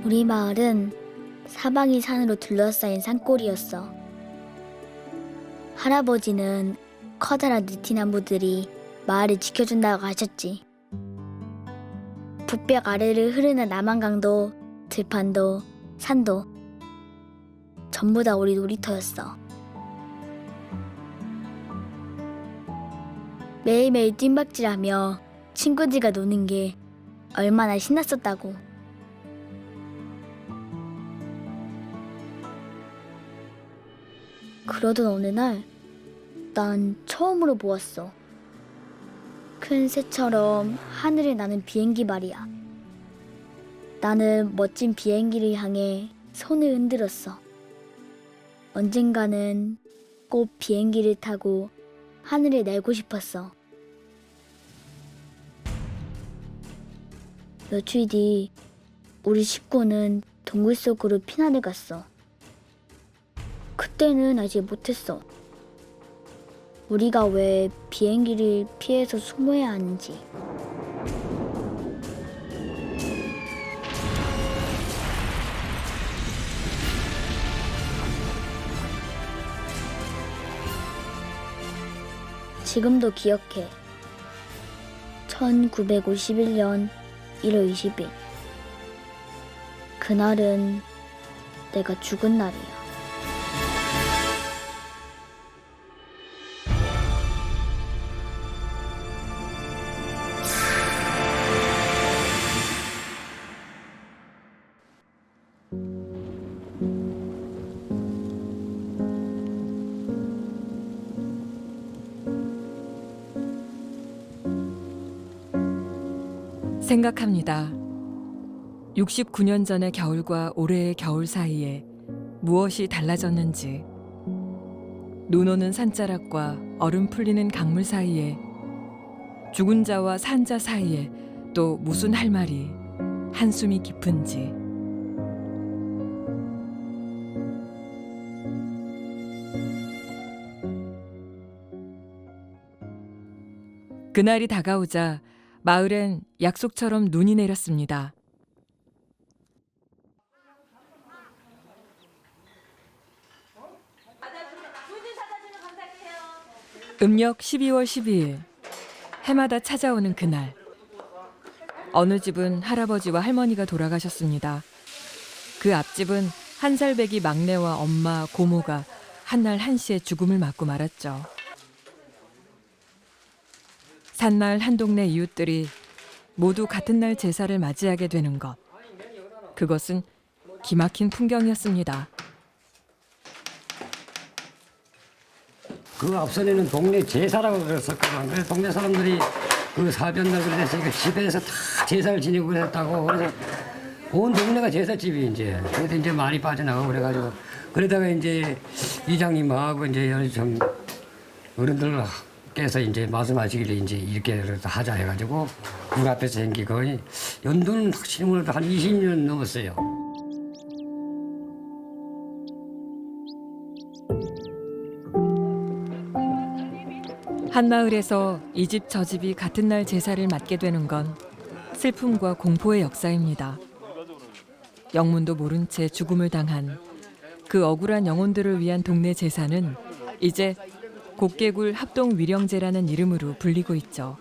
우리 마을은 사방이 산으로 둘러싸인 산골이었어. 할아버지는 커다란 느티나무들이 마을을 지켜준다고 하셨지. 북벽 아래를 흐르는 남한강도, 들판도, 산도 전부 다 우리 놀이터였어. 매일매일 뜀박질하며 친구들과 노는 게 얼마나 신났었다고. 그러던 어느 날 난 처음으로 보았어. 큰 새처럼 하늘을 나는 비행기 말이야. 나는 멋진 비행기를 향해 손을 흔들었어. 언젠가는 꼭 비행기를 타고 하늘을 날고 싶었어. 며칠 뒤 우리 식구는 동굴 속으로 피난을 갔어. 그때는 알지 못했어. 우리가 왜 비행기를 피해서 숨어야 하는지. 지금도 기억해. 1951년 1월 20일. 그날은 내가 죽은 날이야. 생각합니다. 69년 전의 겨울과 올해의 겨울 사이에 무엇이 달라졌는지, 눈 오는 산자락과 얼음 풀리는 강물 사이에, 죽은 자와 산 자 사이에 또 무슨 할 말이 한숨이 깊은지. 그날이 다가오자 마을엔 약속처럼 눈이 내렸습니다. 음력 12월 12일, 해마다 찾아오는 그날. 어느 집은 할아버지와 할머니가 돌아가셨습니다. 그 앞집은 한 살 배기 막내와 엄마, 고모가 한날 한시에 죽음을 맞고 말았죠. 산마을 한 동네 이웃들이 모두 같은 날 제사를 맞이하게 되는 것. 그것은 기막힌 풍경이었습니다. 그 앞선에는 동네 제사라고 그랬었거든. 그래서 동네 사람들이 그 사변날 그래서 그 집에서 다 제사를 지내고 그랬다고. 그래서 온 동네가 제사집이 이제. 그래서 이제 많이 빠져나가고 그래가지고. 그러다가 이제 이장님하고 이제 좀 어른들께서 이제 말씀하시길래 이제 이렇게 하자 해가지고 문 앞에서 생기 거의 연도는 확실히 몰라도 한 20년 넘었어요. 한마을에서 이 집 저 집이 같은 날 제사를 맞게 되는 건 슬픔과 공포의 역사입니다. 영문도 모른 채 죽음을 당한 그 억울한 영혼들을 위한 동네 제사는 이제 곡개굴 합동위령제라는 이름으로 불리고 있죠.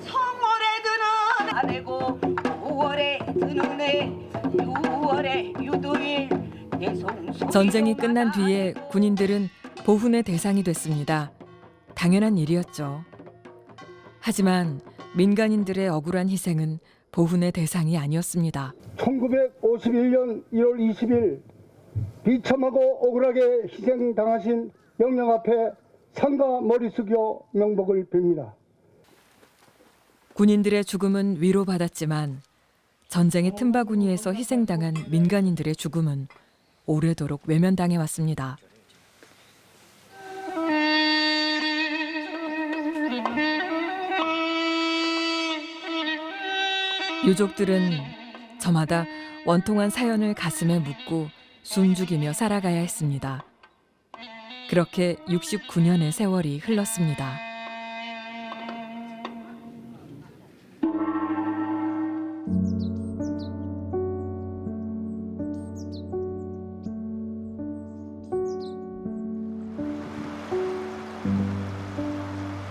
성월에 드는 아내고 5월에 드는 내 6월에 유도일 내 송수. 전쟁이 끝난 뒤에 군인들은 보훈의 대상이 됐습니다. 당연한 일이었죠. 하지만 민간인들의 억울한 희생은 보훈의 대상이 아니었습니다. 1951년 1월 20일 비참하고 억울하게 희생당하신 영령 앞에 상가 머리 숙여 명복을 빕니다. 군인들의 죽음은 위로받았지만 전쟁의 틈바구니에서 희생당한 민간인들의 죽음은 오래도록 외면당해 왔습니다. 유족들은 저마다 원통한 사연을 가슴에 묻고 숨죽이며 살아가야 했습니다. 그렇게 69년의 세월이 흘렀습니다.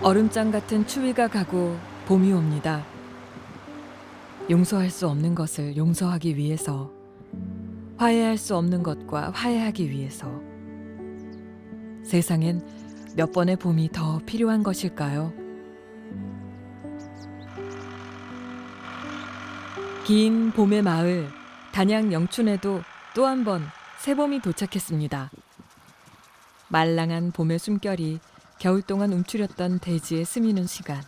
얼음장 같은 추위가 가고 봄이 옵니다. 용서할 수 없는 것을 용서하기 위해서, 화해할 수 없는 것과 화해하기 위해서 세상엔 몇 번의 봄이 더 필요한 것일까요? 긴 봄의 마을 단양 영춘에도 또 한 번 새봄이 도착했습니다. 말랑한 봄의 숨결이 겨울 동안 움츠렸던 대지에 스미는 시간.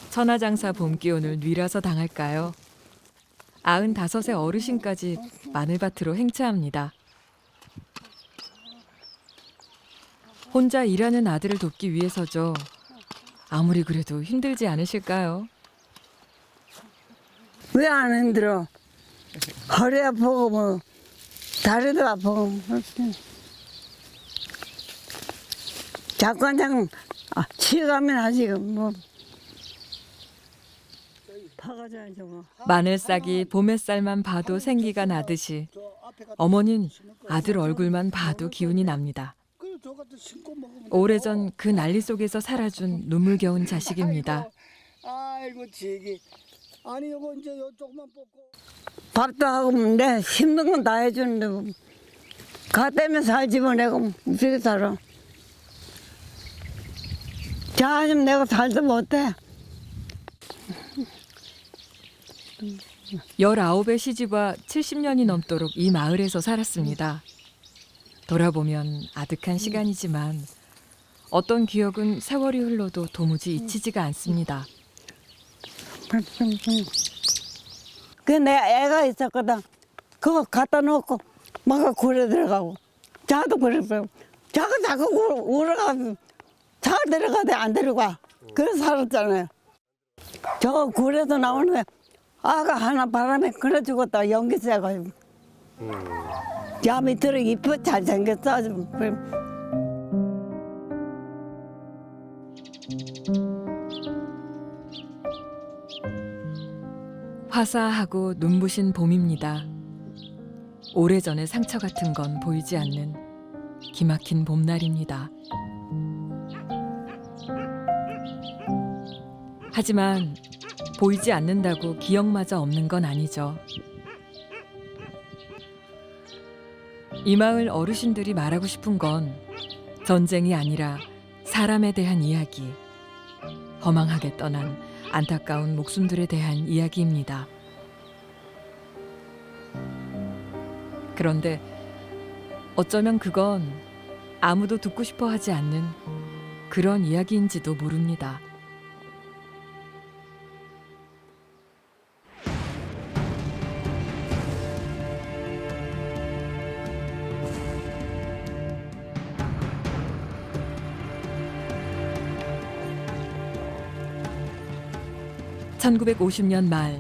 천하장사 봄기운을 뉘려서 당할까요? 95의 어르신까지 마늘밭으로 행차합니다. 혼자 일하는 아들을 돕기 위해서죠. 아무리 그래도 힘들지 않으실까요? 왜 안 힘들어? 허리 아프고 뭐 다리도 아프고 자꾸 그냥 치가면 하지 뭐 파가져야죠 뭐. 마늘싹이 봄햇살만 봐도 생기가 나듯이 어머닌 아들 얼굴만 봐도 기운이 납니다. 오래전 그 난리 속에서 살아준 눈물겨운 자식입니다. 아이고 지기. 아니 요거 이제 요 조금만 뽑고. 밥도 하고 내 힘든 건 다 해주는데 뭐. 가 때문에 살지 뭐 내가 어떻게 살아. 자 아니면 내가 살도 못해. 19의 시집와 70년이 넘도록 이 마을에서 살았습니다. 돌아보면 아득한 시간이지만 어떤 기억은 세월이 흘러도 도무지 잊히지가 않습니다. 그 내가 애가 있었거든. 그거 갖다 놓고 막 굴에 들어가고 자도 그랬어요. 자가 자꾸 울어가면 자 데려가대 안 데려가. 그래서 살았잖아요. 저 굴에서 나오는 아가 하나 바람에 그래 죽었다 연기 쐬가지고. 야 밑으로 이쁘 잘생겼어. 아주. 화사하고 눈부신 봄입니다. 오래전의 상처 같은 건 보이지 않는 기막힌 봄날입니다. 하지만 보이지 않는다고 기억마저 없는 건 아니죠. 이 마을 어르신들이 말하고 싶은 건 전쟁이 아니라 사람에 대한 이야기, 허망하게 떠난 안타까운 목숨들에 대한 이야기입니다. 그런데 어쩌면 그건 아무도 듣고 싶어 하지 않는 그런 이야기인지도 모릅니다. (1950년) 말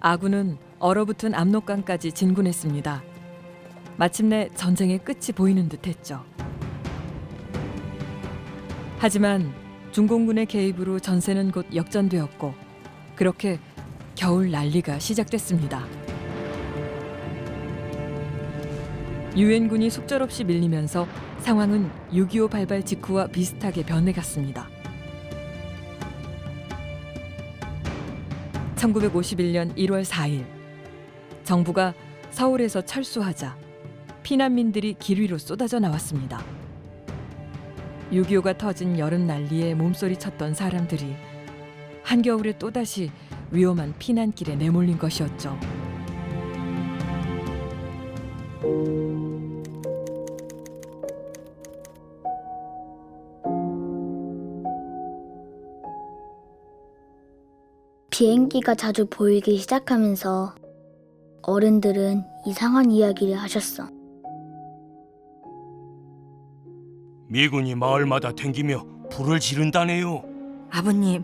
아군은 얼어붙은 압록강까지 진군했습니다. 마침내 전쟁의 끝이 보이는 듯했죠. 하지만 중공군의 개입으로 전세는 곧 역전되었고 그렇게 겨울 난리가 시작됐습니다. 유엔군이 속절없이 밀리면서 상황은 6.25 발발 직후와 비슷하게 변해갔습니다. 1951년 1월 4일 정부가 서울에서 철수하자 피난민들이 길 위로 쏟아져 나왔습니다. 6.25가 터진 여름 난리에 몸소리 쳤던 사람들이 한겨울에 또다시 위험한 피난길에 내몰린 것이었죠. 비행기가 자주 보이기 시작하면서 어른들은 이상한 이야기를 하셨어. 미군이 마을마다 댕기며 불을 지른다네요. 아버님,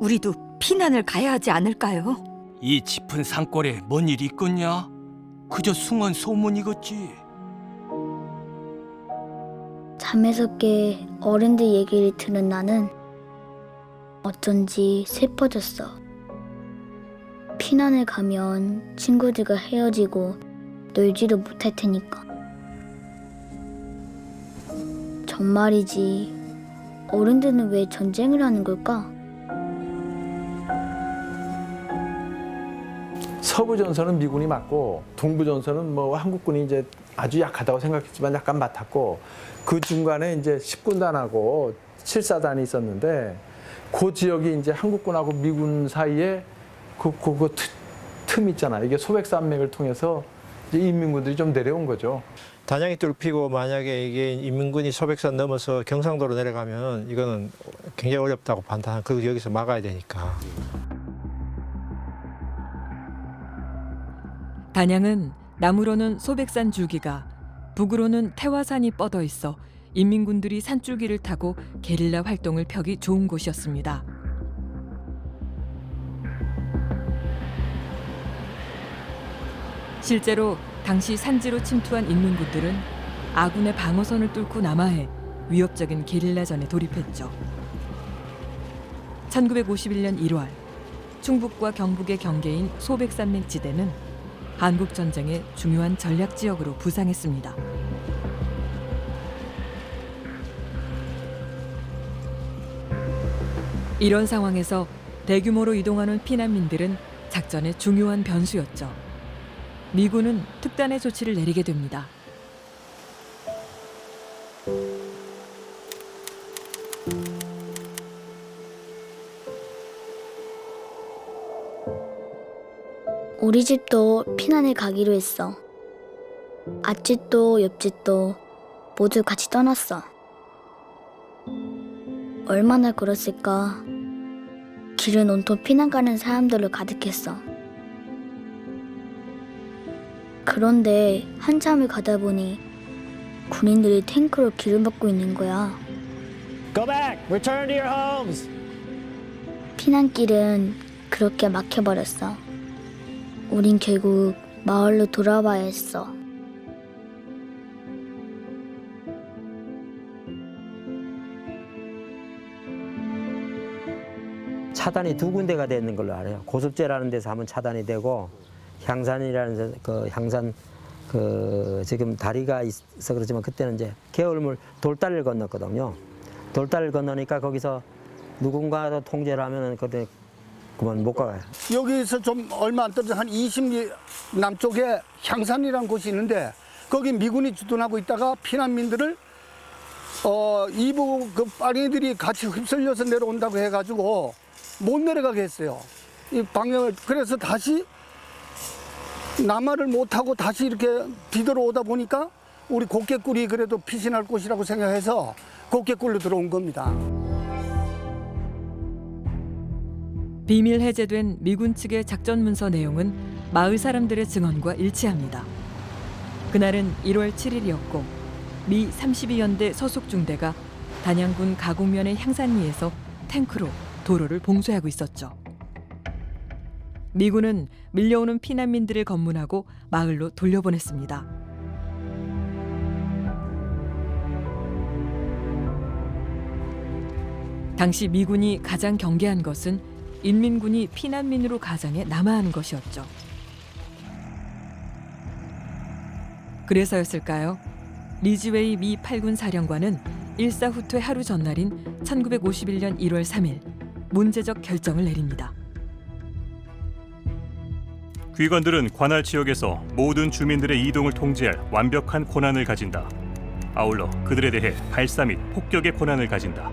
우리도 피난을 가야 하지 않을까요? 이 짚은 산골에 뭔 일이 있겠냐? 그저 숭한 소문이겠지. 잠에서 깨 어른들 얘기를 들은 나는 어쩐지 슬퍼졌어. 피난을 가면 친구들과 헤어지고 놀지도 못할 테니까. 정말이지. 어른들은 왜 전쟁을 하는 걸까? 서부 전선은 미군이 맞고 동부 전선은 뭐 한국군이 이제 아주 약하다고 생각했지만 약간 맡았고 그 중간에 이제 10군단하고 7사단이 있었는데 그 지역이 이제 한국군하고 미군 사이에 그 틈 있잖아. 이게 소백산맥을 통해서 이제 인민군들이 좀 내려온 거죠. 단양이 뚫히고 만약에 이게 인민군이 소백산 넘어서 경상도로 내려가면 이거는 굉장히 어렵다고 판단한. 그리고 여기서 막아야 되니까. 단양은 남으로는 소백산 줄기가, 북으로는 태화산이 뻗어 있어 인민군들이 산줄기를 타고 게릴라 활동을 펴기 좋은 곳이었습니다. 실제로 당시 산지로 침투한 인민군들은 아군의 방어선을 뚫고 남하해 위협적인 게릴라전에 돌입했죠. 1951년 1월 충북과 경북의 경계인 소백산맥 지대는 한국전쟁의 중요한 전략지역으로 부상했습니다. 이런 상황에서 대규모로 이동하는 피난민들은 작전의 중요한 변수였죠. 미군은 특단의 조치를 내리게 됩니다. 우리 집도 피난을 가기로 했어. 앞집도 옆집도 모두 같이 떠났어. 얼마나 걸었을까. 길은 온통 피난 가는 사람들로 가득했어. 그런데 한참을 가다 보니 군인들이 탱크로 길을 막고 있는 거야. Go back. Return to your homes. 피난길은 그렇게 막혀버렸어. 우린 결국 마을로 돌아와야 했어. 차단이 두 군데가 되는 걸로 알아요. 고습제라는 데서 하면 차단이 되고 향산이라는 향산 지금 다리가 있어 그렇지만 그때는 이제 개울물 돌다리를 건넜거든요. 돌다리를 건너니까 거기서 누군가 통제를 하면은 그만 못 가요. 여기서 좀 얼마 안 떨어져 한 20리 남쪽에 향산이라는 곳이 있는데 거기 미군이 주둔하고 있다가 피난민들을 이부 그 빨갱이들이 같이 휩쓸려서 내려온다고 해가지고 못 내려가게 했어요. 이 방향을 그래서 다시 남하를 못하고 다시 이렇게 뒤돌아오다 보니까 우리 곱개꿀이 그래도 피신할 곳이라고 생각해서 곱개꿀로 들어온 겁니다. 비밀 해제된 미군 측의 작전 문서 내용은 마을 사람들의 증언과 일치합니다. 그날은 1월 7일이었고 미 32연대 서속 중대가 단양군 가곡면의 향산리에서 탱크로 도로를 봉쇄하고 있었죠. 미군은 밀려오는 피난민들을 검문하고 마을로 돌려보냈습니다. 당시 미군이 가장 경계한 것은 인민군이 피난민으로 가장에 남하하는 것이었죠. 그래서였을까요? 리즈웨이 미 8군 사령관은 일사후퇴 하루 전날인 1951년 1월 3일 문제적 결정을 내립니다. 귀관들은 관할 지역에서 모든 주민들의 이동을 통제할 완벽한 권한을 가진다. 아울러 그들에 대해 발사 및 폭격의 권한을 가진다.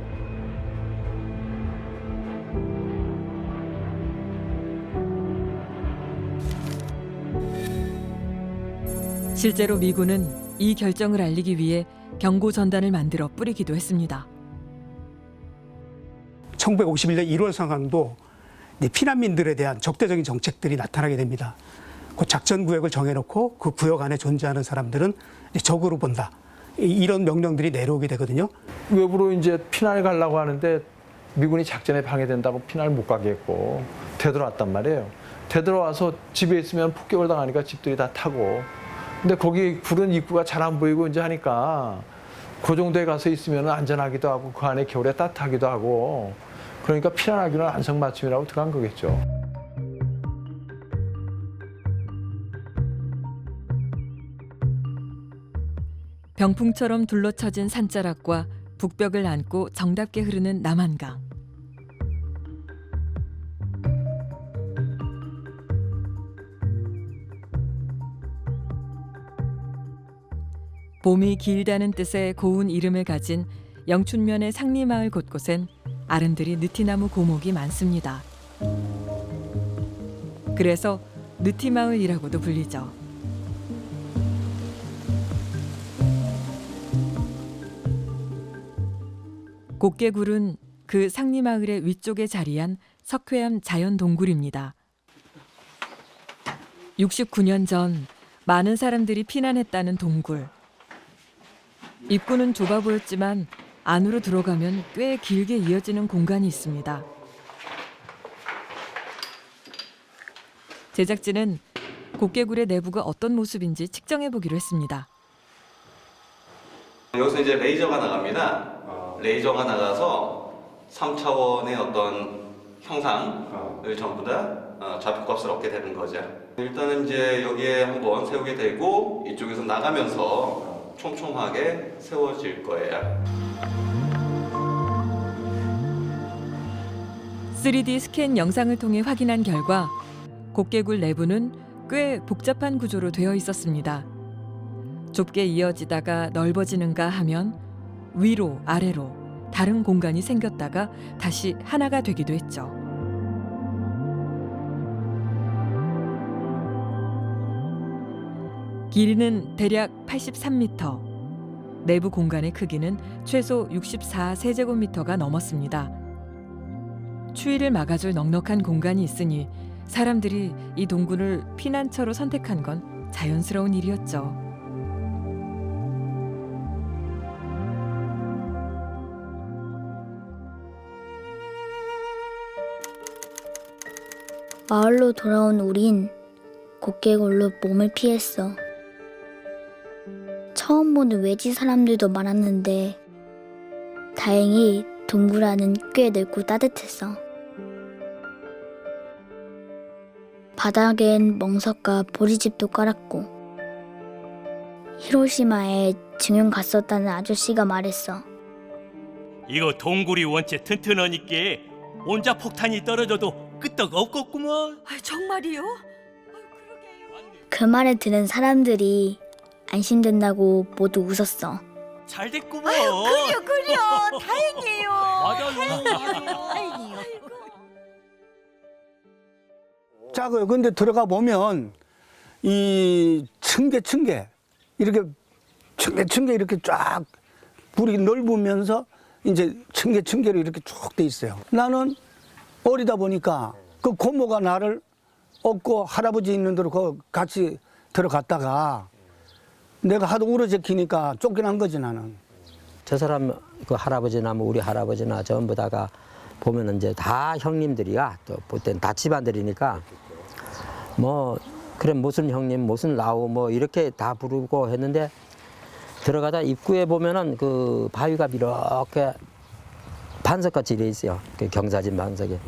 실제로 미군은 이 결정을 알리기 위해 경고 전단을 만들어 뿌리기도 했습니다. 1951년 1월 상황도 피난민들에 대한 적대적인 정책들이 나타나게 됩니다. 그 작전 구역을 정해놓고 그 구역 안에 존재하는 사람들은 적으로 본다. 이런 명령들이 내려오게 되거든요. 외부로 이제 피난을 가려고 하는데 미군이 작전에 방해된다고 피난을 못 가게 했고 되돌아왔단 말이에요. 되돌아와서 집에 있으면 폭격을 당하니까 집들이 다 타고. 근데 거기 굴은 입구가 잘 안 보이고 이제 하니까 그 정도에 가서 있으면 안전하기도 하고 그 안에 겨울에 따뜻하기도 하고 그러니까 피난하기는 안성맞춤이라고 들어간 거겠죠. 병풍처럼 둘러쳐진 산자락과 북벽을 안고 정답게 흐르는 남한강. 봄이 길다는 뜻의 고운 이름을 가진 영춘면의 상리마을 곳곳엔 아른들이 느티나무 고목이 많습니다. 그래서 느티마을이라고도 불리죠. 곱개굴은 그 상리마을의 위쪽에 자리한 석회암 자연동굴입니다. 69년 전 많은 사람들이 피난했다는 동굴. 입구는 좁아 보였지만 안으로 들어가면 꽤 길게 이어지는 공간이 있습니다. 제작진은 곱개굴의 내부가 어떤 모습인지 측정해 보기로 했습니다. 여기서 이제 레이저가 나갑니다. 레이저가 나가서 3차원의 어떤 형상을 전부 다 좌표값을 얻게 되는 거죠. 일단은 이제 여기에 한번 세우게 되고 이쪽에서 나가면서 촘촘하게 세워질 거예요. 3D 스캔 영상을 통해 확인한 결과 곱개굴 내부는 꽤 복잡한 구조로 되어 있었습니다. 좁게 이어지다가 넓어지는가 하면 위로 아래로 다른 공간이 생겼다가 다시 하나가 되기도 했죠. 길이는 대략 83m, 내부 공간의 크기는 최소 64세제곱미터가 넘었습니다. 추위를 막아줄 넉넉한 공간이 있으니 사람들이 이 동굴을 피난처로 선택한 건 자연스러운 일이었죠. 마을로 돌아온 우린 곱개굴로 몸을 피했어. 처음 보는 외지 사람들도 많았는데 다행히 동굴 안은 꽤 넓고 따뜻했어. 바닥엔 멍석과 보리집도 깔았고 히로시마에 증연 갔었다는 아저씨가 말했어. 이거 동굴이 원체 튼튼하니까 온자 폭탄이 떨어져도 끄떡 없겠구먼. 정말이요? 그 말을 들은 사람들이 안심된다고 모두 웃었어. 잘 됐구먼. 그려 다행이에요. 맞아요. 작아요. 근데 들어가 보면 이 층계 이렇게 층계 이렇게 쫙 불이 넓으면서 이제 층계로 이렇게 쭉 돼 있어요. 나는 어리다 보니까 그 고모가 나를 업고 할아버지 있는 데로 같이 들어갔다가 내가 하도 울어제키니까 쫓겨난 거지 나는. 저 사람 그 할아버지나 뭐 우리 할아버지나 전부 다가 보면은 이제 다 형님들이야. 또 볼 땐 다 집안들이니까 뭐 그래 무슨 형님 무슨 라우 뭐 이렇게 다 부르고 했는데 들어가다 입구에 보면은 그 바위가 이렇게 반석같이 이래 있어요. 그 경사진 반석에.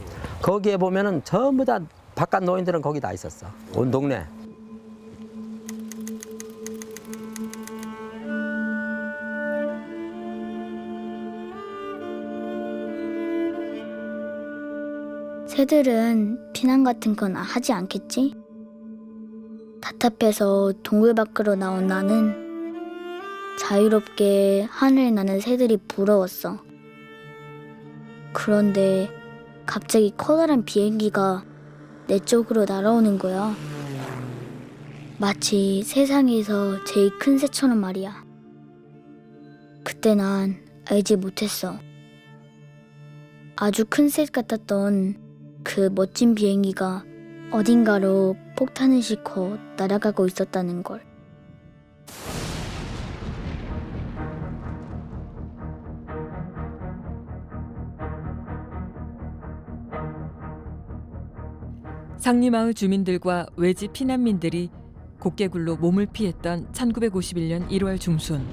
거기에 보면은 전부 다 바깥 노인들은 거기 다 있었어. 온 동네. 새들은 피난 같은 건 하지 않겠지? 답답해서 동굴 밖으로 나온 나는 자유롭게 하늘에 나는 새들이 부러웠어. 그런데 갑자기 커다란 비행기가 내 쪽으로 날아오는 거야. 마치 세상에서 제일 큰 새처럼 말이야. 그때 난 알지 못했어. 아주 큰 새 같았던 그 멋진 비행기가 어딘가로 폭탄을 싣고 날아가고 있었다는 걸. 상리마을 주민들과 외지 피난민들이 곱개굴로 몸을 피했던 1951년 1월 중순.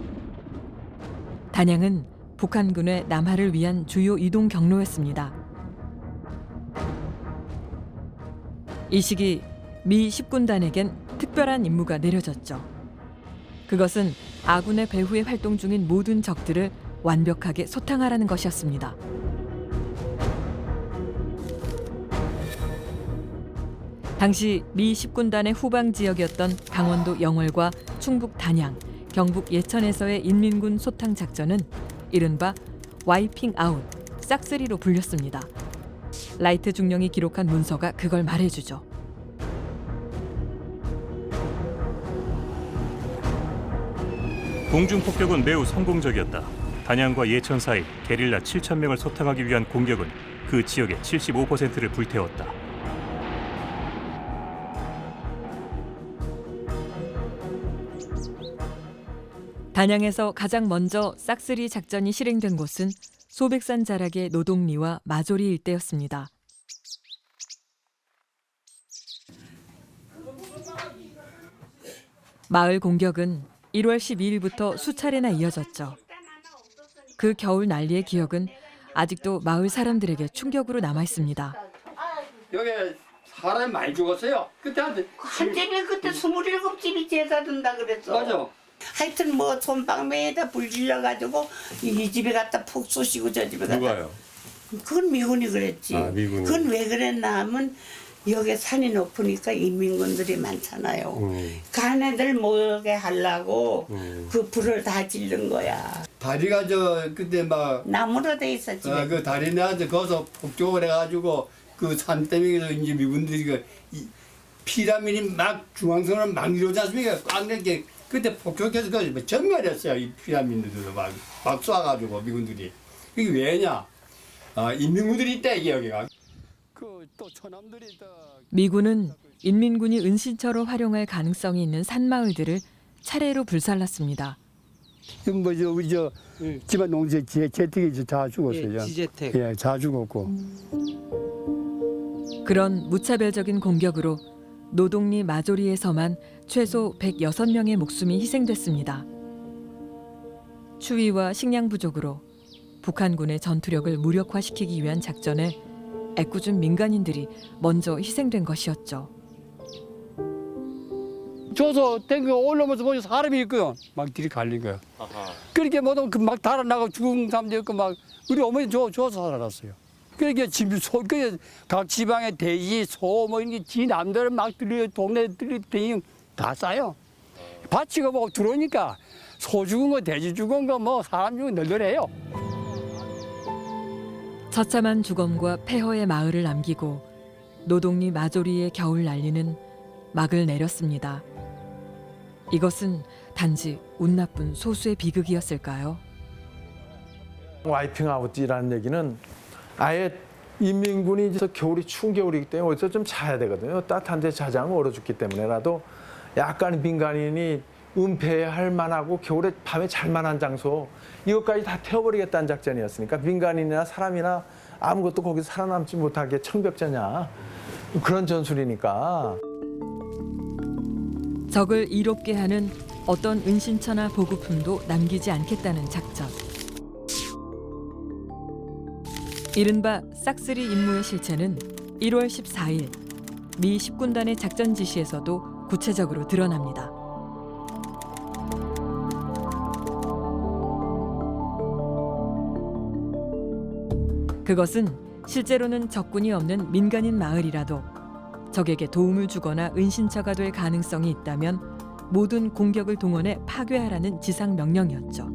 단양은 북한군의 남하를 위한 주요 이동 경로였습니다. 이 시기 미 10군단에겐 특별한 임무가 내려졌죠. 그것은 아군의 배후에 활동 중인 모든 적들을 완벽하게 소탕하라는 것이었습니다. 당시 미 10군단의 후방 지역이었던 강원도 영월과 충북 단양, 경북 예천에서의 인민군 소탕 작전은 이른바 와이핑 아웃, 싹쓸이로 불렸습니다. 라이트 중령이 기록한 문서가 그걸 말해주죠. 공중 폭격은 매우 성공적이었다. 단양과 예천 사이 게릴라 7,000명을 소탕하기 위한 공격은 그 지역의 75%를 불태웠다. 단양에서 가장 먼저 싹쓸이 작전이 실행된 곳은 소백산 자락의 노동리와 마조리 일대였습니다. 마을 공격은 1월 12일부터 수차례나 이어졌죠. 그 겨울 난리의 기억은 아직도 마을 사람들에게 충격으로 남아 있습니다. 여기 사람이 많이 죽었어요. 그때 한 집에 그때 27집이 제사 든다 그랬어. 맞아. 하여튼 뭐 손방매에다 불 질러가지고 이 집에 갖다 푹 쏘시고 저 집에 갖다. 누가요? 그건 미군이 그랬지. 아, 미군이. 그건 왜 그랬나 하면 여기 산이 높으니까 인민군들이 많잖아요. 간 애들 모여게 하려고 그 불을 다 질른 거야. 다리가 저 그때 막 나무로 돼 있어 집에. 그 다리 내한테 거기서 폭격을 해가지고 그 산더미에서 이제 미군들이 그 피라민이 막 중앙선을 막 이러지 않습니까? 꽉 이렇게 그때 폭격해서 그 전멸했어요. 이 피라민들도 막 쏴가지고 미군들이. 그게 왜냐? 인민군들이 있다 이게 여기가. 또 처남들이 미군은 인민군이 은신처로 활용할 가능성이 있는 산마을들을 차례로 불살랐습니다. 우리 저 집안 농지 재택이 다 죽었어요. 지재택. 예, 다 죽었고. 그런 무차별적인 공격으로 노동리 마조리에서만 최소 106명의 목숨이 희생됐습니다. 추위와 식량 부족으로 북한군의 전투력을 무력화시키기 위한 작전에 애꿎은 민간인들이 먼저 희생된 것이었죠. 줘서 땡겨 올라오면서 보니 사람이 있고요. 막 뒤로 갈린 거야. 그렇게 모두 막 달아나고 죽은 사람도 있고 막 우리 어머니 줘서 살았어요. 그러니까 각 지방의 돼지, 소 뭐 이런 게 지 남들 막 들려 동네 들리 다 싸요. 바치가 뭐 들어오니까 소 죽은 거, 돼지 죽은 거, 뭐 사람 죽은 거 널널해요. 처참한 주검과 폐허의 마을을 남기고 노동리 마조리의 겨울 난리는 막을 내렸습니다. 이것은 단지 운 나쁜 소수의 비극이었을까요? 와이핑 아웃이라는 얘기는 아예 인민군이 이제 겨울이 추운 겨울이기 때문에 어디서 좀 자야 되거든요. 따뜻한 데 자자면 얼어 죽기 때문에라도 약간 민간인이 은폐할 만하고 겨울에 밤에 잘 만한 장소 이것까지 다 태워버리겠다는 작전이었으니까 민간인이나 사람이나 아무것도 거기서 살아남지 못하게 청벽자냐 그런 전술이니까. 적을 이롭게 하는 어떤 은신처나 보급품도 남기지 않겠다는 작전. 이른바 싹쓸이 임무의 실체는 1월 14일 미 10군단의 작전 지시에서도 구체적으로 드러납니다. 그것은 실제로는 적군이 없는 민간인 마을이라도 적에게 도움을 주거나 은신처가 될 가능성이 있다면 모든 공격을 동원해 파괴하라는 지상 명령이었죠.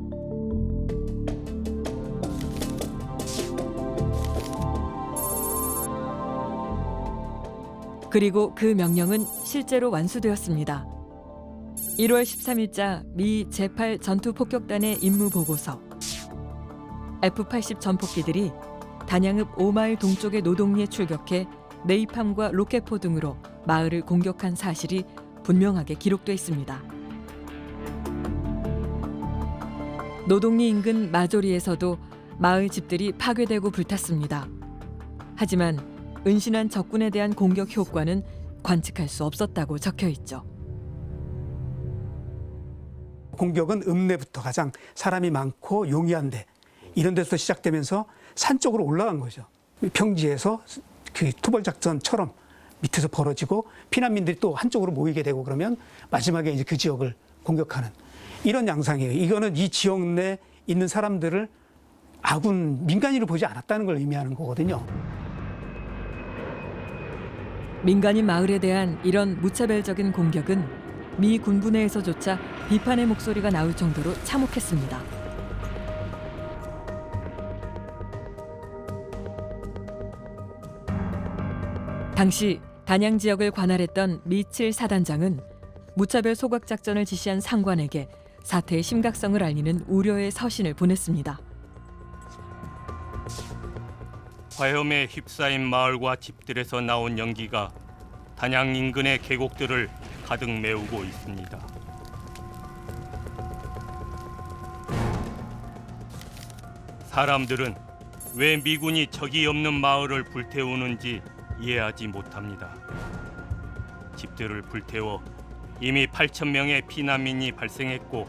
그리고 그 명령은 실제로 완수되었습니다. 1월 13일자 미 제8 전투폭격단의 임무 보고서. F-80 전폭기들이 단양읍 5마일 동쪽의 노동리에 출격해 네이팜과 로켓포 등으로 마을을 공격한 사실이 분명하게 기록돼 있습니다. 노동리 인근 마조리에서도 마을 집들이 파괴되고 불탔습니다. 하지만 은신한 적군에 대한 공격 효과는 관측할 수 없었다고 적혀 있죠. 공격은 읍내부터 가장 사람이 많고 용이한 데 이런 데서 시작되면서 산 쪽으로 올라간 거죠. 평지에서 그 투벌작전처럼 밑에서 벌어지고 피난민들이 또 한쪽으로 모이게 되고 그러면 마지막에 이제 그 지역을 공격하는 이런 양상이에요. 이거는 이 지역 내에 있는 사람들을 아군 민간인으로 보지 않았다는 걸 의미하는 거거든요. 민간인 마을에 대한 이런 무차별적인 공격은 미 군부 내에서조차 비판의 목소리가 나올 정도로 참혹했습니다. 당시 단양 지역을 관할했던 미7 사단장은 무차별 소각 작전을 지시한 상관에게 사태의 심각성을 알리는 우려의 서신을 보냈습니다. 화염에 휩싸인 마을과 집들에서 나온 연기가 단양 인근의 계곡들을 가득 메우고 있습니다. 사람들은 왜 미군이 적이 없는 마을을 불태우는지 이해하지 못합니다. 집들을 불태워 이미 8,000명의 피난민이 발생했고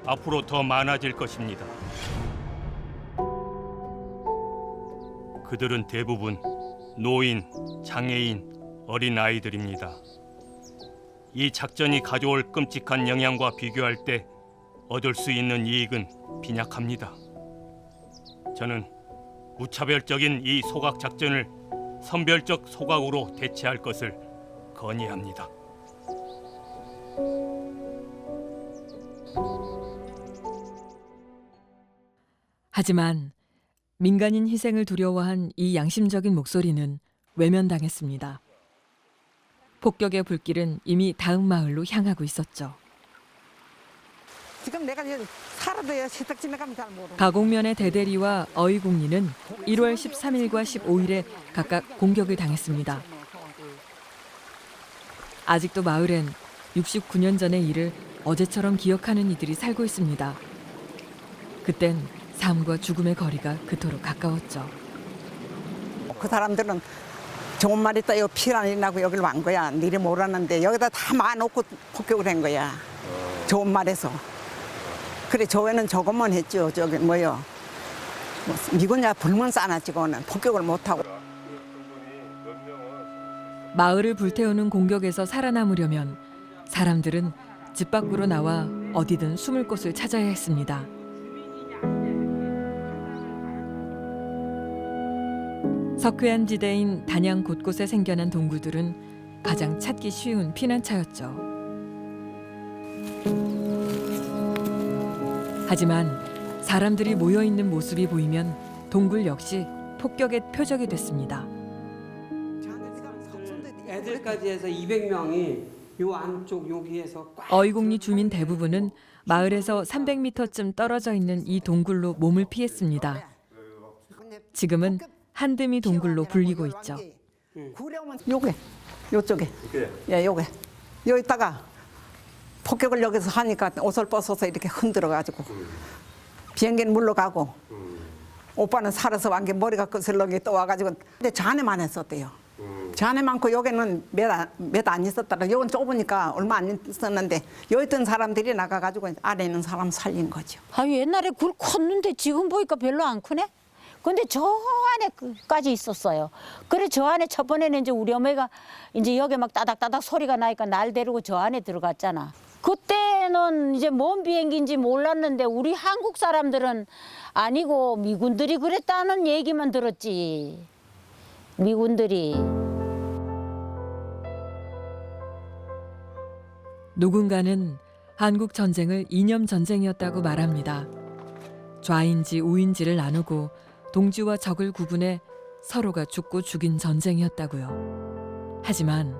앞으로 더 많아질 것입니다. 그들은 대부분 노인, 장애인, 어린 아이들입니다. 이 작전이 가져올 끔찍한 영향과 비교할 때 얻을 수 있는 이익은 빈약합니다. 저는 무차별적인 이 소각 작전을 선별적 소각으로 대체할 것을 건의합니다. 하지만 민간인 희생을 두려워한 이 양심적인 목소리는 외면당했습니다. 폭격의 불길은 이미 다음 마을로 향하고 있었죠. 지금 내가 살아도 세탁지에 가면 잘 모르고. 가곡면의 대대리와 어이국리는 1월 13일과 15일에 각각 공격을 당했습니다. 아직도 마을엔 69년 전의 일을 어제처럼 기억하는 이들이 살고 있습니다. 그땐 삶과 죽음의 거리가 그토록 가까웠죠. 그 사람들은 좋은 말 있다, 요 피난이 나고 여기를 왔 거야. 니리 몰랐는데 여기다 다 마놓고 폭격을 한 거야. 좋은 말에서. 그래, 조회는 저것만 했죠. 저기 뭐요. 미군야 불문 싸놨지고는 폭격을 못하고. 마을을 불태우는 공격에서 살아남으려면 사람들은 집 밖으로 나와 어디든 숨을 곳을 찾아야 했습니다. 석회암 지대인 단양 곳곳에 생겨난 동굴들은 가장 찾기 쉬운 피난처였죠. 하지만 사람들이 모여있는 모습이 보이면 동굴 역시 폭격의 표적이 됐습니다. 애들까지 해서 200명이 요 안쪽 여기에서 꽉. 어이국리 주민 대부분은 마을에서 300m쯤 떨어져 있는 이 동굴로 몸을 피했습니다. 지금은 한드미 동굴로 불리고 있죠. 요게, 요쪽에. 예, 요게. 여기다가 폭격을 여기서 하니까 옷을 벗어서 이렇게 흔들어가지고 비행기는 물러가고 오빠는 살아서 완 게 머리가 거슬렁이 또 와가지고 근데 저 안에만 했었대요. 저 안에 많고 여기는 몇 안 있었더라. 여긴 좁으니까 얼마 안 있었는데 여기 있던 사람들이 나가가지고 안에 있는 사람 살린 거죠. 아, 옛날에 굴 컸는데 지금 보니까 별로 안 크네. 근데 저 안에까지 있었어요. 그래 저 안에 첫 번에는 이제 우리 어머니가 이제 여기 막 따닥따닥 소리가 나니까 날 데리고 저 안에 들어갔잖아. 그때는 이제 뭔 비행기인지 몰랐는데 우리 한국 사람들은 아니고 미군들이 그랬다는 얘기만 들었지. 미군들이. 누군가는 한국 전쟁을 이념 전쟁이었다고 말합니다. 좌인지 우인지를 나누고 동지와 적을 구분해 서로가 죽고 죽인 전쟁이었다고요. 하지만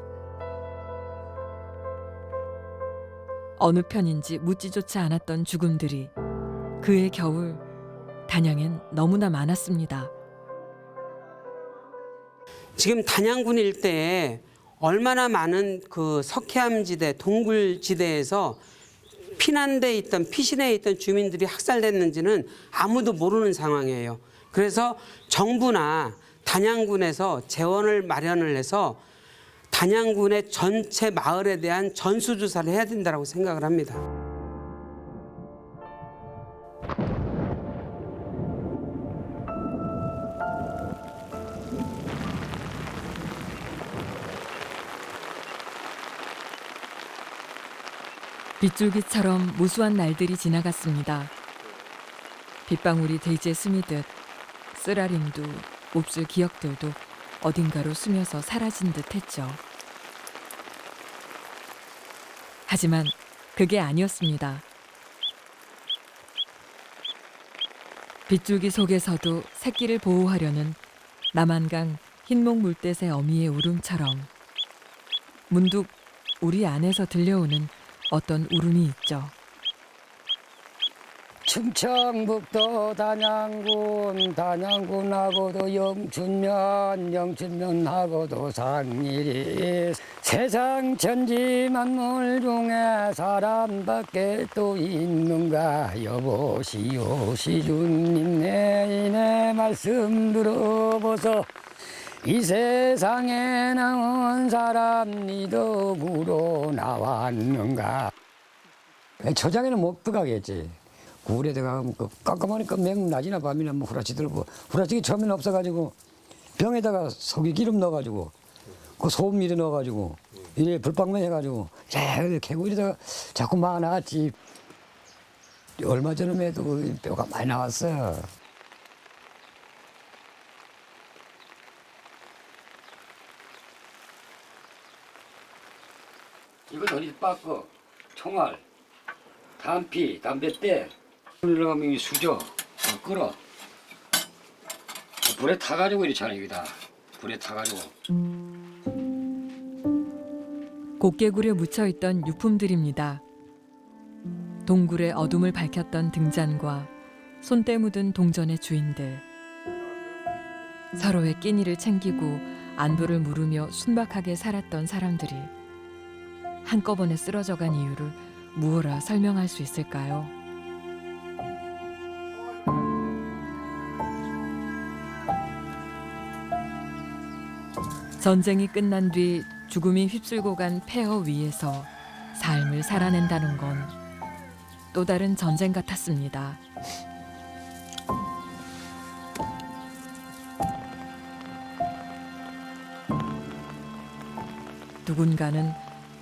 어느 편인지 묻지조차 않았던 죽음들이 그해 겨울 단양엔 너무나 많았습니다. 지금 단양군 일대에 얼마나 많은 그 석회암 지대, 동굴 지대에서 피난돼 있던 피신해 있던 주민들이 학살됐는지는 아무도 모르는 상황이에요. 그래서 정부나 단양군에서 재원을 마련을 해서 단양군의 전체 마을에 대한 전수조사를 해야 된다고 생각을 합니다. 빗줄기처럼 무수한 날들이 지나갔습니다. 빗방울이 대지에 스미듯 쓰라림도 몹쓸 기억들도 어딘가로 스며서 사라진 듯 했죠. 하지만 그게 아니었습니다. 빗줄기 속에서도 새끼를 보호하려는 남한강 흰목 물대새 어미의 울음처럼 문득 우리 안에서 들려오는 어떤 울음이 있죠. 충청북도 단양군하고도 영춘면하고도 상일이 세상 천지 만물 중에 사람밖에 또 있는가 여보시오 시주님 내 말씀 들어보소 이 세상에 나온 사람이 덕으로 나왔는가. 초장에는 못 들어가겠지. 굴에다가 그 깜깜하니까 맹 낮이나 밤이나 뭐 후라치 들고 후라치기 처음에는 없어가지고 병에다가 속이 기름 넣어가지고 그 소금 미리 넣어가지고 이래 불빵면 해가지고 개구리다가 자꾸 많았지. 얼마 전에도 그 뼈가 많이 나왔어. 이거 더리빠꺼 총알, 담피, 담뱃대 들어가면 이 수저 끓어 불에 타가지고 이렇잖아 여기다 불에 타가지고 곱개굴에 묻혀있던 유품들입니다. 동굴의 어둠을 밝혔던 등잔과 손때 묻은 동전의 주인들 서로의 끼니를 챙기고 안부를 물으며 순박하게 살았던 사람들이 한꺼번에 쓰러져간 이유를 무엇라 설명할 수 있을까요? 전쟁이 끝난 뒤 죽음이 휩쓸고 간 폐허 위에서 삶을 살아낸다는 건 또 다른 전쟁 같았습니다. 누군가는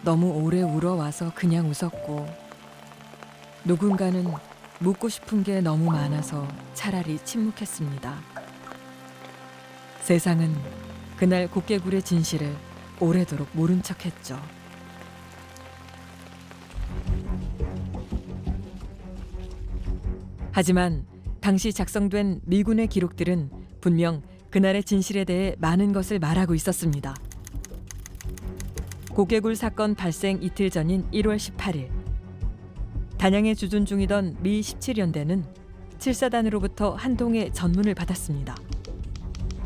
너무 오래 울어와서 그냥 웃었고 누군가는 묻고 싶은 게 너무 많아서 차라리 침묵했습니다. 세상은 그날 곱개굴의 진실을 오래도록 모른 척했죠. 하지만 당시 작성된 미군의 기록들은 분명 그날의 진실에 대해 많은 것을 말하고 있었습니다. 곱개굴 사건 발생 이틀 전인 1월 18일 단양에 주둔 중이던 미 17연대는 7사단으로부터 한 통의 전문을 받았습니다.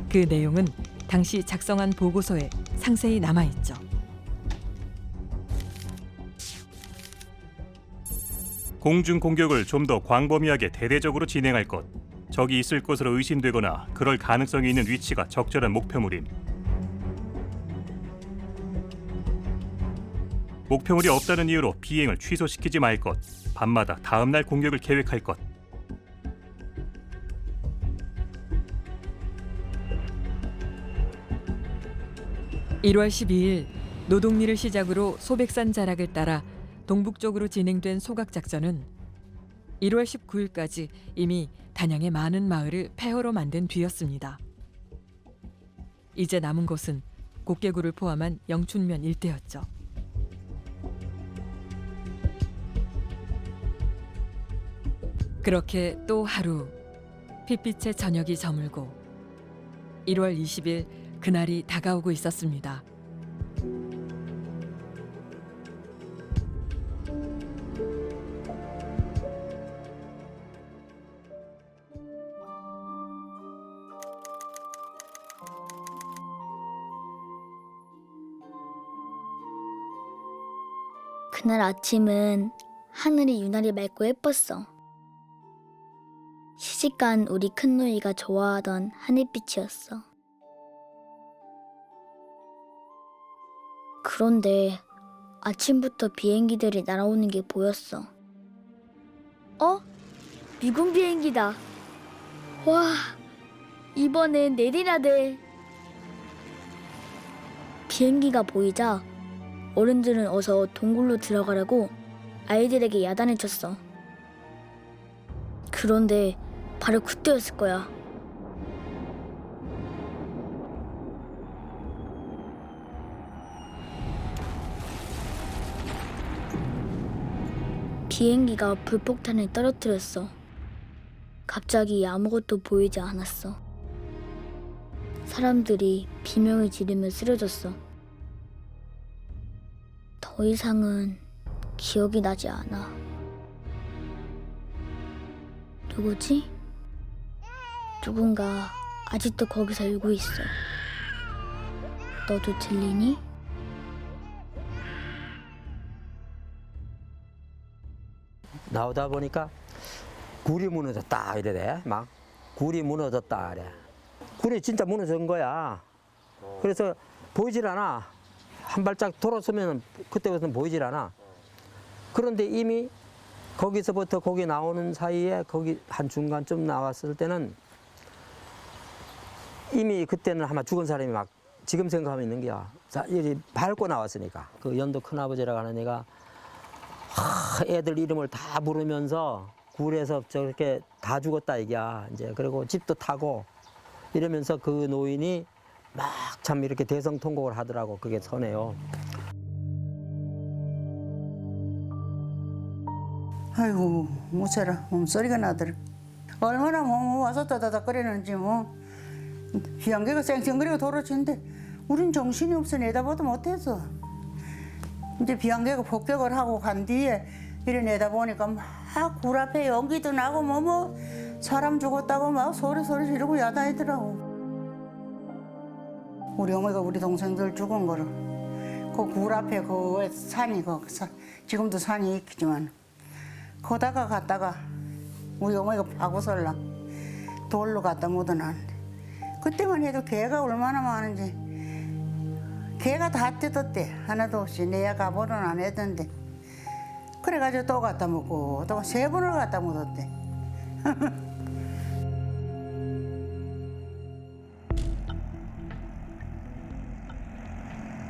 그 내용은 당시 작성한 보고서에 상세히 남아있죠. 공중 공격을 좀 더 광범위하게 대대적으로 진행할 것. 적이 있을 것으로 의심되거나 그럴 가능성이 있는 위치가 적절한 목표물임. 목표물이 없다는 이유로 비행을 취소시키지 말 것. 밤마다 다음 날 공격을 계획할 것. (1월 12일) 노동리를 시작으로 소백산 자락을 따라 동북쪽으로 진행된 소각작전은 1월 19일까지 이미 단양의 많은 마을을 폐허로 만든 뒤였습니다. 이제 남은 곳은 곱개굴을 포함한 영춘면 일대였죠. 그렇게 또 하루 핏빛의 저녁이 저물고 1월 20일 그날이 다가오고 있었습니다. 그날 아침은 하늘이 유난히 맑고 예뻤어. 시집간 우리 큰누이가 좋아하던 하늘빛이었어. 그런데 아침부터 비행기들이 날아오는 게 보였어. 미군 비행기다. 와, 이번엔 내리나 돼. 비행기가 보이자 어른들은 어서 동굴로 들어가라고 아이들에게 야단을 쳤어. 그런데 바로 그때였을 거야. 비행기가 불폭탄을 떨어뜨렸어. 갑자기 아무것도 보이지 않았어. 사람들이 비명을 지르며 쓰러졌어. 더 이상은 기억이 나지 않아. 누구지? 누군가 아직도 거기 살고 있어. 너도 들리니? 나오다 보니까 굴이 무너졌다 이래 막 굴이 무너졌다 그래. 굴이 진짜 무너진 거야. 그래서 보이질 않아. 한 발짝 돌아서면 그때부터는 보이질 않아. 그런데 이미 거기서부터 거기 나오는 사이에 거기 한 중간쯤 나왔을 때는 이미 그때는 아마 죽은 사람이 막 지금 생각하면 있는 게야. 여기 밟고 나왔으니까. 그 연도 큰아버지라고 하는 애가 애들 이름을 다 부르면서 굴에서 저렇게 다 죽었다 이게야. 이제 그리고 집도 타고 이러면서 그 노인이 막 참 이렇게 대성통곡을 하더라고. 그게 선해요. 아이고 무채라 몸소리가 나더라. 얼마나 뭐 와서 따다닥거리는지 뭐 비안개가 쌩쌩거리고 돌아치는데 우린 정신이 없어 내다보도 못해서 이제 비안개가 폭격을 하고 간 뒤에 이래 내다보니까 막 굴 앞에 연기도 나고 뭐 사람 죽었다고 막 소리 지르고 야단이더라고. 우리 어머니가 우리 동생들 죽은 거를 그 굴 앞에 그 산이 지금도 산이 있지만 거다가 갔다가 우리 어머니가 파고설라 돌로 갖다 묻어놨는데 그때만 해도 개가 얼마나 많은지 개가 다 뜯었대. 하나도 없이 내야 가보는 안 했던데 그래가지고 또 갖다 묻고 또 3번을 갖다 묻었대.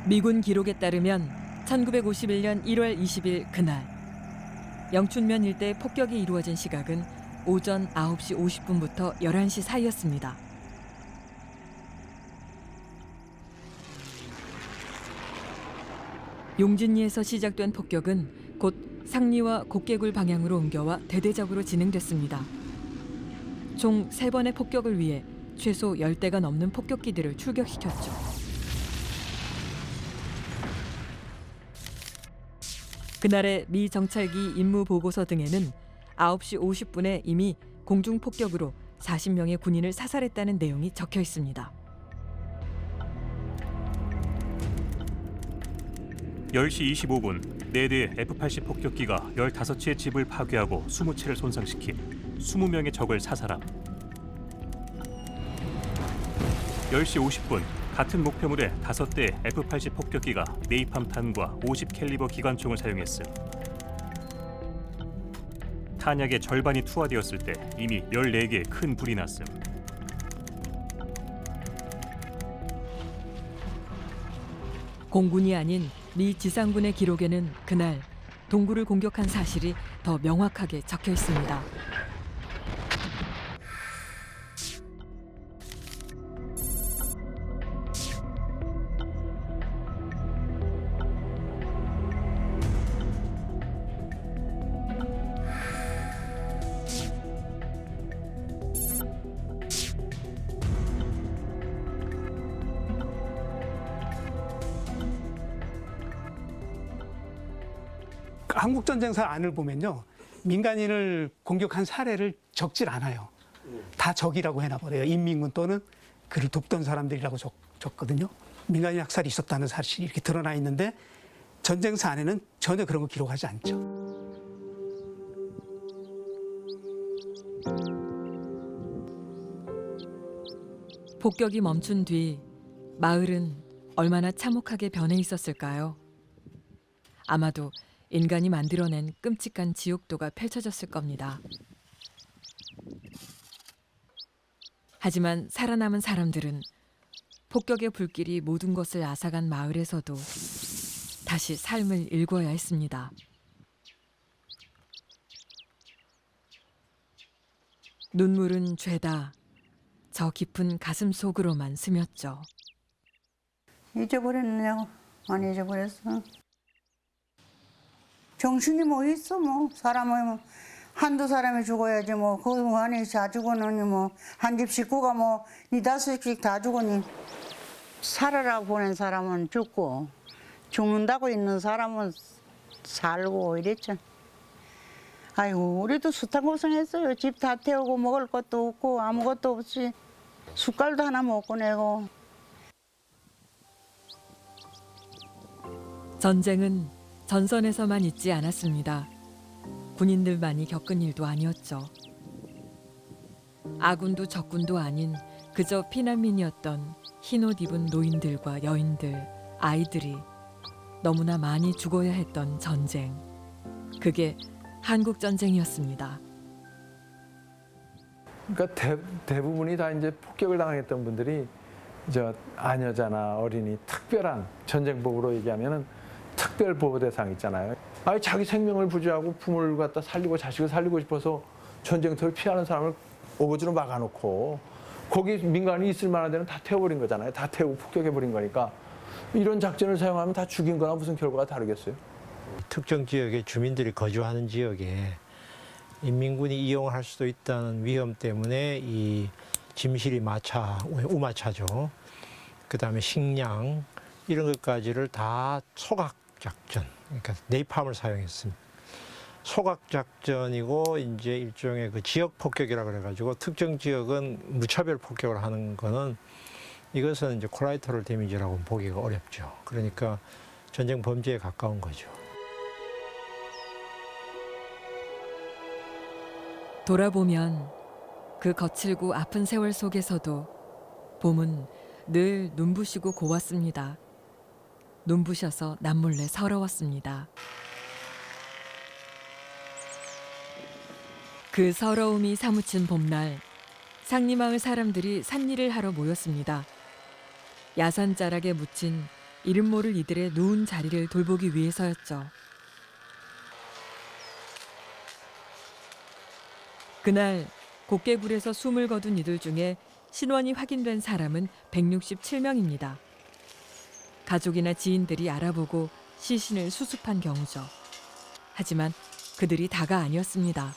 미군 기록에 따르면 1951년 1월 20일 그날 영춘면 일대 폭격이 이루어진 시각은 오전 9시 50분부터 11시 사이였습니다. 용진리에서 시작된 폭격은 곧 상리와 곡개굴 방향으로 옮겨와 대대적으로 진행됐습니다. 총 3번의 폭격을 위해 최소 10대가 넘는 폭격기들을 출격시켰죠. 그날의 미 정찰기 임무 보고서 등에는 9시 50분에 이미 공중 폭격으로 40명의 군인을 사살했다는 내용이 적혀 있습니다. 10시 25분 4대의 F-80 폭격기가 15채의 집을 파괴하고 20채를 손상시킨 20명의 적을 사살함. 10시 50분 같은 목표물에 5대의 F-80 폭격기가 네이팜탄과 50캘리버 기관총을 사용했음. 탄약의 절반이 투하되었을 때 이미 14개의 큰 불이 났음. 공군이 아닌 미 지상군의 기록에는 그날 동굴을 공격한 사실이 더 명확하게 적혀 있습니다. 한국전쟁사 안을 보면요. 민간인을 공격한 사례를 적질 않아요. 다 적이라고 해놔버려요. 인민군 또는 그를 돕던 사람들이라고 적거든요. 민간인 학살이 있었다는 사실이 이렇게 드러나 있는데 전쟁사 안에는 전혀 그런 거 기록하지 않죠. 폭격이 멈춘 뒤 마을은 얼마나 참혹하게 변해 있었을까요? 아마도 인간이 만들어낸 끔찍한 지옥도가 펼쳐졌을 겁니다. 하지만 살아남은 사람들은 폭격의 불길이 모든 것을 앗아간 마을에서도 다시 삶을 일궈야 했습니다. 눈물은 죄다. 저 깊은 가슴 속으로만 스몄죠. 잊어버렸냐고. 안 잊어버렸어. 정신이 뭐 있어 뭐. 사람은 뭐 한두 사람이 죽어야지 뭐. 그 안에 다 죽었느니 뭐. 한 집 식구가 뭐 니 다섯씩 다 죽었니. 살아라 보낸 사람은 죽고 죽는다고 있는 사람은 살고 이랬죠. 아이고 우리도 숱한 고생했어요. 집 다 태우고 먹을 것도 없고 아무것도 없이 숟갈도 하나 못 꺼내고. 전쟁은 전선에서만 있지 않았습니다. 군인들만이 겪은 일도 아니었죠. 아군도 적군도 아닌 그저 피난민이었던 흰옷 입은 노인들과 여인들, 아이들이 너무나 많이 죽어야 했던 전쟁. 그게 한국 전쟁이었습니다. 그러니까 대부분이 다 이제 폭격을 당했던 분들이 저 아녀자나 어린이 특별한 전쟁복으로 얘기하면은 특별 보호 대상 있잖아요. 아니 자기 생명을 부지하고 부모를 갖다 살리고 자식을 살리고 싶어서 전쟁터를 피하는 사람을 오거지로 막아놓고 거기 민간이 있을 만한 데는 다 태워버린 거잖아요. 다 태우고 폭격해버린 거니까 이런 작전을 사용하면 다 죽인 거나 무슨 결과가 다르겠어요? 특정 지역에 주민들이 거주하는 지역에 인민군이 이용할 수도 있다는 위험 때문에 이 짐실이 마차, 우마차죠. 그다음에 식량 이런 것까지를 다 소각 작전, 그러니까 네이팜을 사용했습니다. 소각 작전이고 이제 일종의 그 지역 폭격이라 그래가지고 특정 지역은 무차별 폭격을 하는 거는 이것은 이제 콜라이터럴 데미지라고 보기가 어렵죠. 그러니까 전쟁 범죄에 가까운 거죠. 돌아보면 그 거칠고 아픈 세월 속에서도 봄은 늘 눈부시고 고왔습니다. 눈부셔서 남몰래 서러웠습니다. 그 서러움이 사무친 봄날, 상리마을 사람들이 산일을 하러 모였습니다. 야산자락에 묻힌 이름 모를 이들의 누운 자리를 돌보기 위해서였죠. 그날 곡개굴에서 숨을 거둔 이들 중에 신원이 확인된 사람은 167명입니다. 가족이나 지인들이 알아보고 시신을 수습한 경우죠. 하지만 그들이 다가 아니었습니다.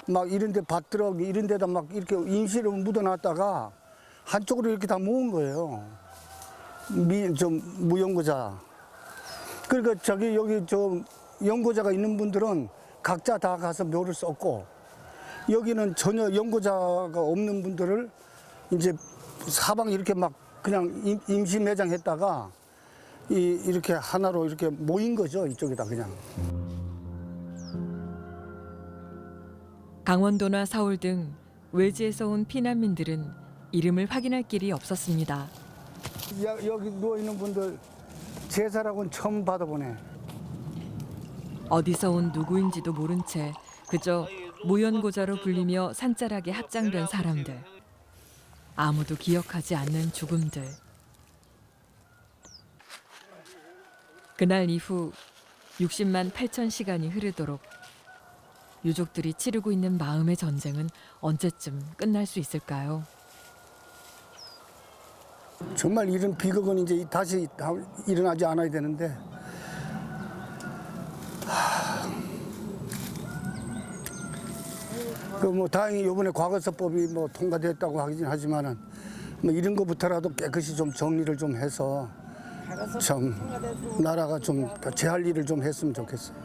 막 이런 데 밭들어 이런 데다 막 이렇게 임시로 묻어놨다가 한쪽으로 이렇게 다 모은 거예요. 무연고자. 그러니까 여기 연고자가 있는 분들은 각자 다 가서 묘를 썼고, 여기는 전혀 연고자가 없는 분들을 이제 사방 이렇게 막 그냥 임시 매장했다가 이렇게 하나로 이렇게 모인 거죠. 이쪽에다 그냥. 강원도나 서울 등 외지에서 온 피난민들은 이름을 확인할 길이 없었습니다. 여기 누워있는 분들 제사라고는 처음 받아보네. 어디서 온 누구인지도 모른 채 그저 무연고자로 불리며 산자락에 합장된 사람들. 아무도 기억하지 않는 죽음들. 그날 이후 60만 8천 시간이 흐르도록 유족들이 치르고 있는 마음의 전쟁은 언제쯤 끝날 수 있을까요? 정말 이런 비극은 이제 다시 일어나지 않아야 되는데, 뭐 다행히 이번에 과거사법이 뭐 통과됐다고 하긴 하지만은 뭐 이런 것부터라도 깨끗이 좀 정리를 좀 해서 참 나라가 좀 제할 일을 좀 했으면 좋겠어요.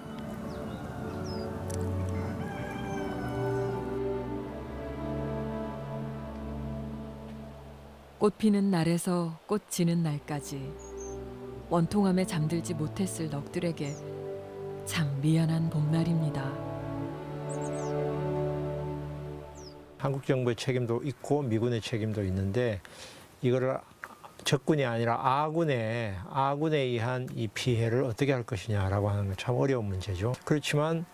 꽃 피는 날에서 꽃 지는 날까지 원통함에 잠들지 못했을 넋들에게 참 미안한 봄날입니다. 한국 정부의 책임도 있고 미군의 책임도 있는데 이거를 적군이 아니라 아군에 의한 이 피해를 어떻게 할 것이냐라고 하는 건 참 어려운 문제죠. 그렇지만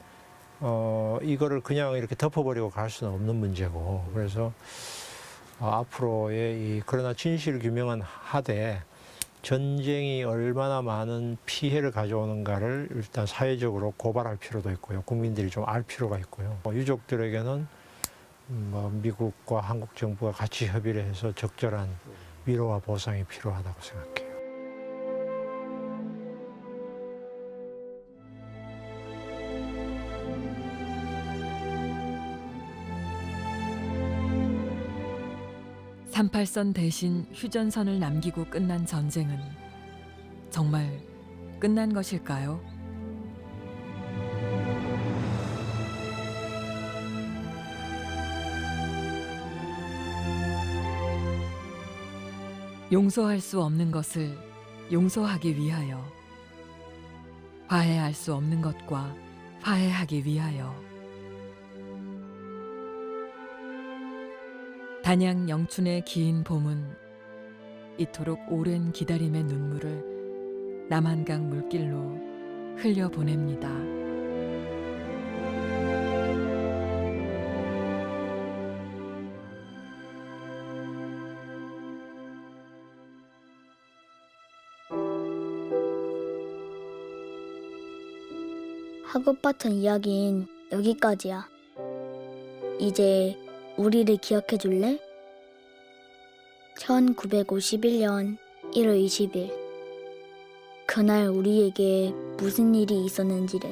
이거를 그냥 이렇게 덮어버리고 갈 수는 없는 문제고, 그래서 앞으로의 그러나 진실 규명은 하되 전쟁이 얼마나 많은 피해를 가져오는가를 일단 사회적으로 고발할 필요도 있고요. 국민들이 좀 알 필요가 있고요. 유족들에게는 미국과 한국 정부가 같이 협의를 해서 적절한 위로와 보상이 필요하다고 생각해요. (38선) 대신 휴전선을 남기고 끝난 전쟁은 정말 끝난 것일까요? 용서할 수 없는 것을 용서하기 위하여, 화해할 수 없는 것과 화해하기 위하여. 단양 영춘의 긴 봄은 이토록 오랜 기다림의 눈물을 남한강 물길로 흘려보냅니다. 하고팠던 이야기는 여기까지야. 이제 우리를 기억해 줄래? 1951년 1월 20일. 그날 우리에게 무슨 일이 있었는지를